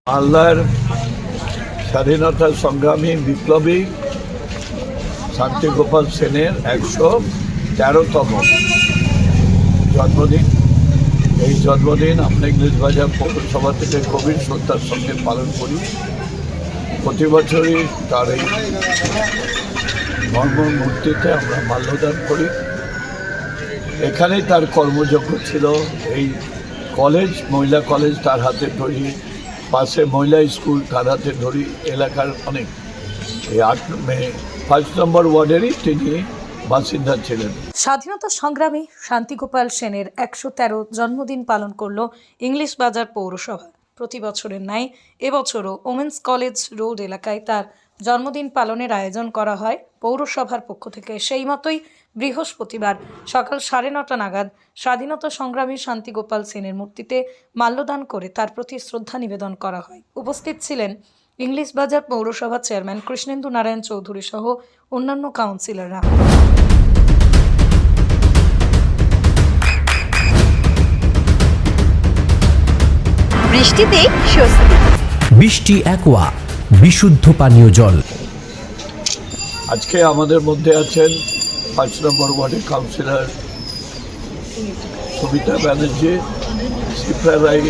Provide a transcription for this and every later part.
মালদার স্বাধীনতা সংগ্রামী বিপ্লবী শান্তিগোপাল সেনের ১১৩তম জন্মদিন। এই জন্মদিন আমরা ইংলিশ বাজার পৌরসভা থেকে গভীর শ্রদ্ধার সঙ্গে পালন করি। প্রতি বছরই তার এই ধর্ম মূর্তিতে আমরা মাল্যদান করি। এখানেই তার কর্মযজ্ঞ ছিল। এই কলেজ, মহিলা কলেজ তার হাতে ধরি, পাশে মহিলা স্কুল তার হাতে ধরি। এলাকার অনেক এই ৫ নম্বর ওয়ার্ডেরই তিনি বাসিন্দা ছিলেন। স্বাধীনতা সংগ্রামী শান্তিগোপাল সেনের ১১৩ জন্মদিন পালন করল ইংলিশ বাজার পৌরসভা। প্রতি বছরের ন্যায় এবছরও ওমেন্স কলেজ রোড এলাকায় তার জন্মদিন পালনের আয়োজন করা হয় পৌরসভার পক্ষ থেকে। সেই মতোই বৃহস্পতিবার সকাল ৯:৩০ নাগাদ স্বাধীনতা সংগ্রামী শান্তিগোপাল সেনের মূর্তিতে মাল্যদান করে তার প্রতি শ্রদ্ধা নিবেদন করা হয়। উপস্থিত ছিলেন ইংলিশ বাজার পৌরসভার চেয়ারম্যান কৃষ্ণেন্দু নারায়ণ চৌধুরী সহ অন্যান্য কাউন্সিলররা। বৃষ্টিতে স্বস্তি। বৃষ্টি অ্যাকোয়া বিশুদ্ধ পানীয় জল। আজকে আমাদের মধ্যে আছেন ৫ নম্বর ওয়ার্ডের কাউন্সিলর সুমিতা ব্যানার্জি, শিপ্রা রায়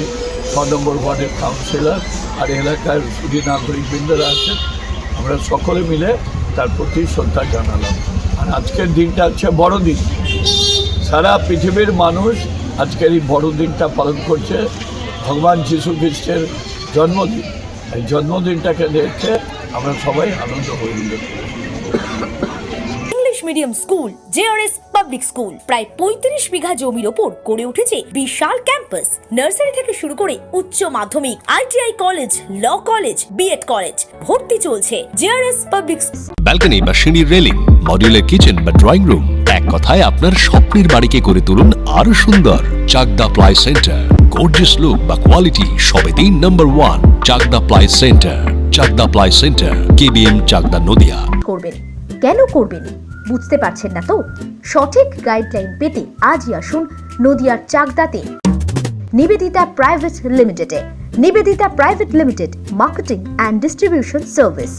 ৬ নম্বর ওয়ার্ডের কাউন্সিলর, আর এলাকার সুধী নাগরিকবৃন্দরা আছেন। আমরা সকলে মিলে তার প্রতি শ্রদ্ধা জানালাম। আর আজকের দিনটা হচ্ছে বড়দিন। সারা পৃথিবীর মানুষ আজকের এই বড়দিনটা পালন করছে, ভগবান যীশু খ্রিস্টের জন্মদিন। এই জন্মদিনটাকে দেখে আমরা সবাই আনন্দ হয়ে গেল। English medium school JRS public school প্রায় ৩৫ বিঘা জমির ওপর গড়ে উঠেছে বিশাল ক্যাম্পাস। নার্সারি থেকে শুরু করে উচ্চ মাধ্যমিক, ITI college, law college, B Ed college, ভর্তি চলছে জেআরএস পাবলিক। ব্যালকনি বা সিঁড়ির রেলিং, মডিউলার কিচেন বা ড্রয়িং রুম, এক কথায় আপনার স্বপ্নের বাড়িকে করে তুলুন আরো সুন্দর। Chakdah ply centre, gorgeous look বা কোয়ালিটি সবে ৩ নম্বর 1 Chakdah ply centre. Chakdah ply centre, KBM, Chakdah, Nadia. করবেন কেন করবেন বুঝতে পারছেন না তো? সঠিক গাইডলাইন পেতে আজই আসুন নদিয়ার চাকদাতে নিবেদিতা প্রাইভেট লিমিটেডে। Nivedita private limited, marketing and distribution service.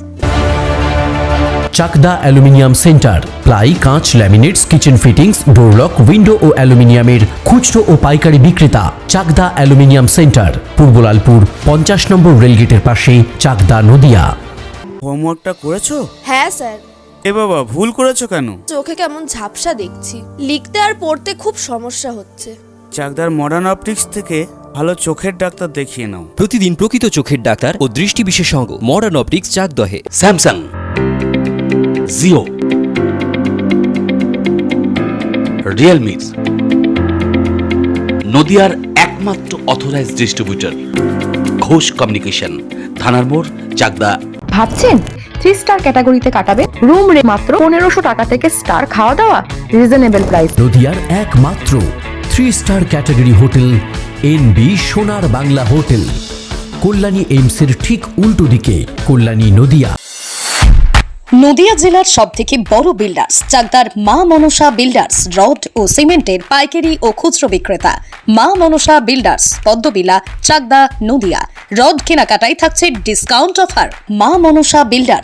Chakdah aluminium centre, ply, কাঁচ, laminates, kitchen fittings, door lock, window ও অ্যালুমিনিয়ামের খুচরো ও পাইকারি বিক্রেতা। চাকদা অ্যালুমিনিয়াম সেন্টার, পূর্বলালপুর ৫০ নম্বর রেলগেটের পাশে, চাকদা, নদিয়া। হোমওয়ার্কটা করেছো? হ্যাঁ স্যার। এ বাবা, ভুল করেছো কেন? চোখে কেমন ঝাপসা দেখছি, লিখতে আর পড়তে খুব সমস্যা হচ্ছে। চাকদার মডার্ন অপটিক্স থেকে ভালো চোখের ডাক্তার দেখিয়ে নাও। প্রতিদিন প্রকৃত চোখের ডাক্তার ও দৃষ্টি বিশেষজ্ঞ মডার্ন অপটিক্স, চাকদহে। স্যামসাং, জিও, রিয়েলমি, নদিয়ার একমাত্র অথরাইজড ডিস্ট্রিবিউটর ঘোষ কমিউনিকেশন, থানার মোড়, চাকদা। ভাবছেন 3 স্টার ক্যাটাগরিতে কাটাবেন? রুম রে মাত্র ১৫০০ টাকা থেকে স্টার, খাওয়া দাওয়া রিজনেবল প্রাইস। নদিয়ার একমাত্র 3 স্টার ক্যাটাগরি হোটেল এনবি সোনার বাংলা হোটেল, কল্যাণী এইমসের ঠিক উল্টো দিকে, কল্যাণী, নদিয়া। নদিয়া জেলার সবথেকে বড় বিল্ডার্স চাকদার মা মনসা বিল্ডার্স, রড ও সিমেন্টের পাইকারি ও খুচরো বিক্রেতা। মা মনসা বিল্ডার্স, পদ্মবিলা, চাকদা, নদিয়া। রড কেনাকাটায় থাকছে ডিসকাউন্ট অফার। মা মনসা বিল্ডার্স,